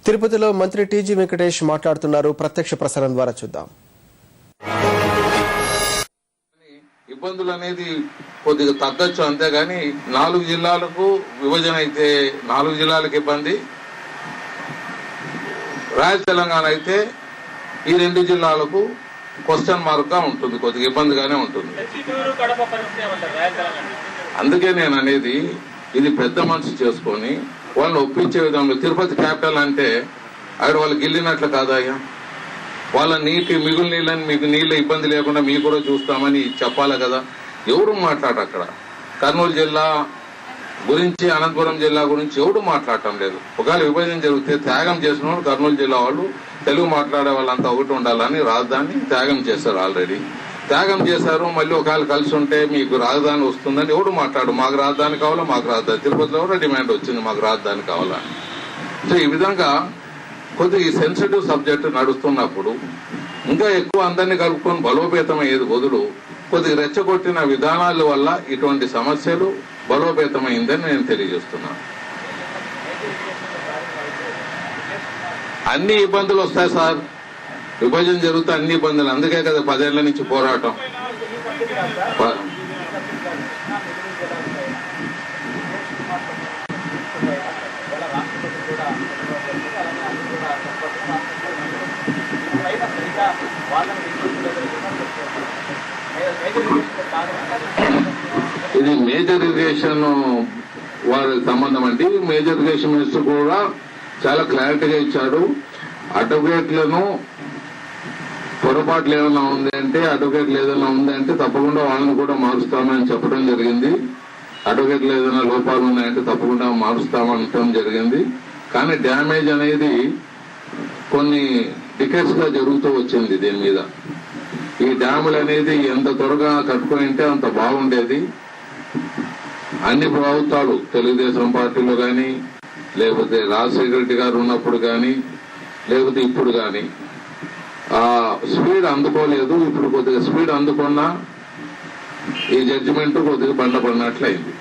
తిరుపతిలో మంత్రి టీజీ వెంకటేష్ మాట్లాడుతున్నారు. ప్రత్యక్ష ప్రసారం ద్వారా చూద్దాం. ఇబ్బందులు అనేది కొద్దిగా తగ్గచ్చు, అంతేగాని 4 జిల్లాలకు విభజన అయితే 4 జిల్లాలకు ఇబ్బంది, రాయల తెలంగాణ అయితే ఈ 2 జిల్లాలకు క్వశ్చన్ మార్క్ గా ఉంటుంది, కొద్దిగా ఇబ్బందిగానే ఉంటుంది. అందుకే నేను అనేది ఇది పెద్ద మనసు చేసుకొని వాళ్ళని ఒప్పించే విధంలో తిరుపతి క్యాపిటల్ అంటే అక్కడ వాళ్ళు గిల్లినట్లు కాదయ్యా. వాళ్ళ మిగులు నీళ్ళని మీకు నీళ్ళ ఇబ్బంది లేకుండా మీకు కూడా చూస్తామని చెప్పాలి కదా. ఎవరు మాట్లాడరు అక్కడ. కర్నూలు జిల్లా గురించి, అనంతపురం జిల్లా గురించి ఎవరు మాట్లాడటం లేదు. ఒకవేళ విభజన జరిగితే త్యాగం చేసిన వాళ్ళు కర్నూలు జిల్లా వాళ్ళు, తెలుగు మాట్లాడే వాళ్ళంతా ఒకటి ఉండాలని రాజధాని త్యాగం చేశారు. ఆల్రెడీ త్యాగం చేశారు. మళ్ళీ ఒకవేళ కలిసి ఉంటే మీకు రాజధాని వస్తుందని ఎవడు మాట్లాడు. మాకు రాజధాని కావాలా, మాకు రాజధాని. తిరుపతిలో కూడా డిమాండ్ వచ్చింది, మాకు రాజధాని కావాలా. సో ఈ విధంగా కొద్దిగా ఈ సెన్సిటివ్ సబ్జెక్టు నడుస్తున్నప్పుడు ఇంకా ఎక్కువ అందరినీ కలుపుకొని బలోపేతం అయ్యేది బదులు కొద్దిగా రెచ్చగొట్టిన విధానాల వల్ల ఇటువంటి సమస్యలు బలోపేతమైందని నేను తెలియజేస్తున్నాను. అన్ని ఇబ్బందులు వస్తాయి సార్, విభజన జరుగుతూ అన్ని ఇబ్బందులు. అందుకే కదా 10 ఏళ్ల నుంచి పోరాటం. ఇది మేజర్ ఇరిగేషన్ వారికి సంబంధం అండి. మేజర్ ఇరిగేషన్ మినిస్టర్ కూడా చాలా క్లారిటీగా ఇచ్చాడు. అడ్వకేట్లను పొరపాట్లు ఏదైనా ఉంది అంటే, అడ్వకేట్లు ఏదైనా ఉంది అంటే తప్పకుండా వాళ్ళని కూడా మారుస్తామని చెప్పడం జరిగింది. అడ్వకేట్లు ఏదైనా లోపాలు ఉన్నాయంటే తప్పకుండా మారుస్తామనటం జరిగింది. కానీ డ్యామేజ్ అనేది కొన్ని డికెట్స్ గా జరుగుతూ వచ్చింది. దీని మీద ఈ డ్యాములు అనేది ఎంత త్వరగా కట్టుకుని ఉంటే అంత బాగుండేది. అన్ని ప్రభుత్వాలు, తెలుగుదేశం పార్టీలో కానీ, లేకపోతే రాజశేఖర రెడ్డి గారు ఉన్నప్పుడు కానీ, లేకపోతే ఇప్పుడు కానీ ఆ స్పీడ్ అందుకోలేదు. ఇప్పుడు కొద్దిగా స్పీడ్ అందుకున్నా ఈ జడ్జిమెంట్ కొద్దిగా బండ పడినట్లయింది.